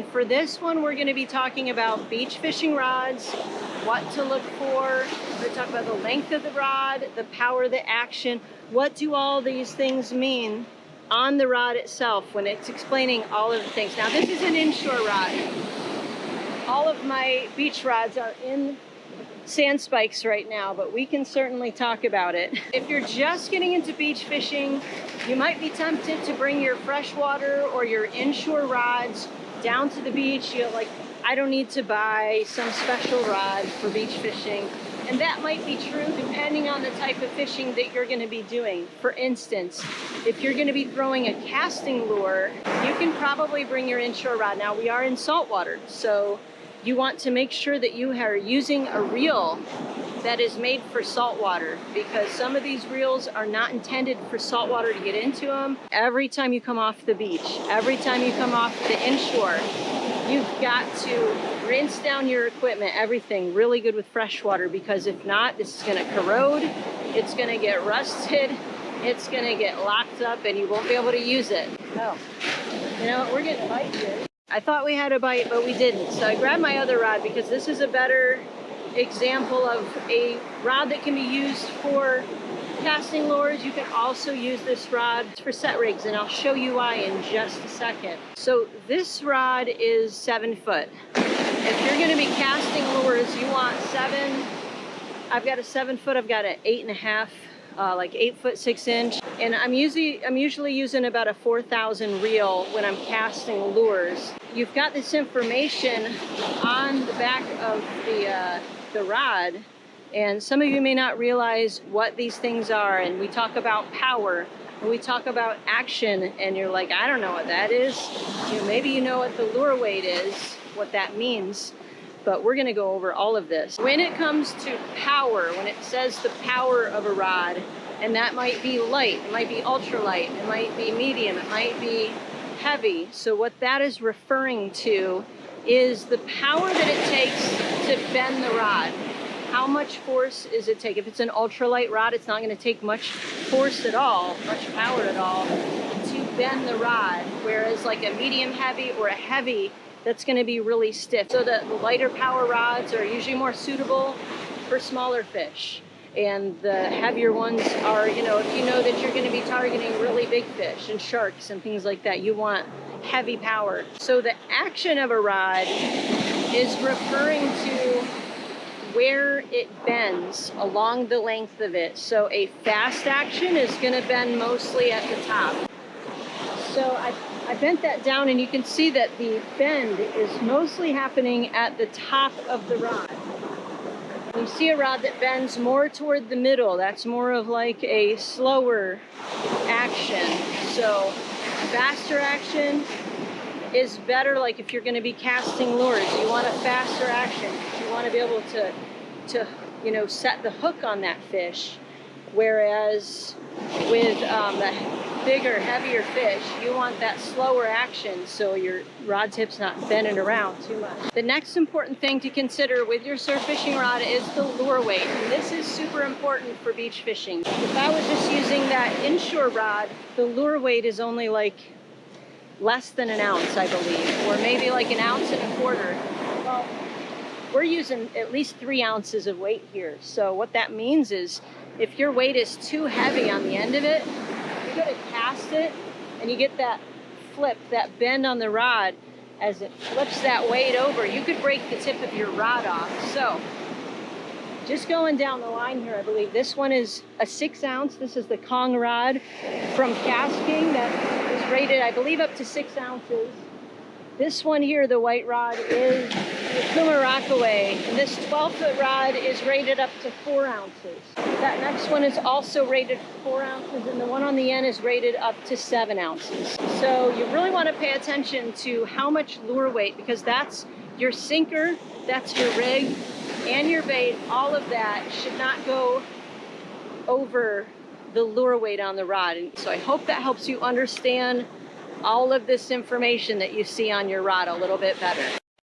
For this one, we're going to be talking about beach fishing rods, what to look for. We're going to talk about the length of the rod, the power, the action. What do all these things mean on the rod itself when it's explaining all of the things? Now, this is an inshore rod. All of my beach rods are in sand spikes right now, but we can certainly talk about it. If you're just getting into beach fishing, you might be tempted to bring your freshwater or your inshore rods down to the beach. You're like, I don't need to buy some special rod for beach fishing. And that might be true depending on the type of fishing that you're going to be doing. For instance, if you're going to be throwing a casting lure, you can probably bring your inshore rod. Now, we are in saltwater, so you want to make sure that you are using a reel that is made for saltwater, because some of these reels are not intended for saltwater to get into them. Every time you come off the beach, every time you come off the inshore, you've got to rinse down your equipment, everything really good with fresh water, because if not, this is going to corrode, it's going to get rusted, it's going to get locked up, and you won't be able to use it. Oh, you know what, we're getting a bite here. I thought we had a bite, but we didn't. So I grabbed my other rod because this is a better example of a rod that can be used for casting lures. You can also use this rod for set rigs, and I'll show you why in just a second. So this rod is 7 foot. If you're going to be casting lures, you want 7. I've got a 7 foot. I've got an 8.5, like 8 foot 6 inch, and I'm usually using about a 4,000 reel when I'm casting lures. You've got this information on the back of the rod, and some of you may not realize what these things are. And we talk about power, and we talk about action, and you're like, I don't know what that is. You know, maybe you know what the lure weight is, what that means, but we're going to go over all of this. When it comes to power, when it says the power of a rod, and that might be light, it might be ultralight, it might be medium, it might be heavy. So what that is referring to is the power that it takes to bend the rod. How much force does it take? If it's an ultralight rod, it's not going to take much force at all, much power at all, to bend the rod. Whereas like a medium heavy or a heavy, that's going to be really stiff. So the lighter power rods are usually more suitable for smaller fish. And the heavier ones are, you know, if you know that you're going to be targeting really big fish and sharks and things like that, you want heavy power. So the action of a rod is referring to where it bends along the length of it. So a fast action is going to bend mostly at the top. So I bent that down, and you can see that the bend is mostly happening at the top of the rod. You see a rod that bends more toward the middle, that's more of like a slower action. So faster action is better, like if you're going to be casting lures, you want a faster action. You want to be able to you know, set the hook on that fish. Whereas with the bigger, heavier fish, you want that slower action, so your rod tip's not bending around too much. The next important thing to consider with your surf fishing rod is the lure weight. And this is super important for beach fishing. If I was just using that inshore rod, the lure weight is only like less than an ounce, I believe, or maybe like an ounce and a quarter. Well, we're using at least 3 ounces of weight here. So what that means is if your weight is too heavy on the end of it, you go to cast it, and you get that flip, that bend on the rod as it flips that weight over. You could break the tip of your rod off. So just going down the line here, I believe this one is a 6 ounce. This is the Kong rod from Casking that is rated, I believe, up to 6 ounces. This one here, the white rod, is the Kuma Rockaway, and this 12-foot rod is rated up to 4 ounces. That next one is also rated 4 ounces, and the one on the end is rated up to 7 ounces. So you really want to pay attention to how much lure weight, because that's your sinker, that's your rig, and your bait. All of that should not go over the lure weight on the rod. And so I hope that helps you understand all of this information that you see on your rod a little bit better.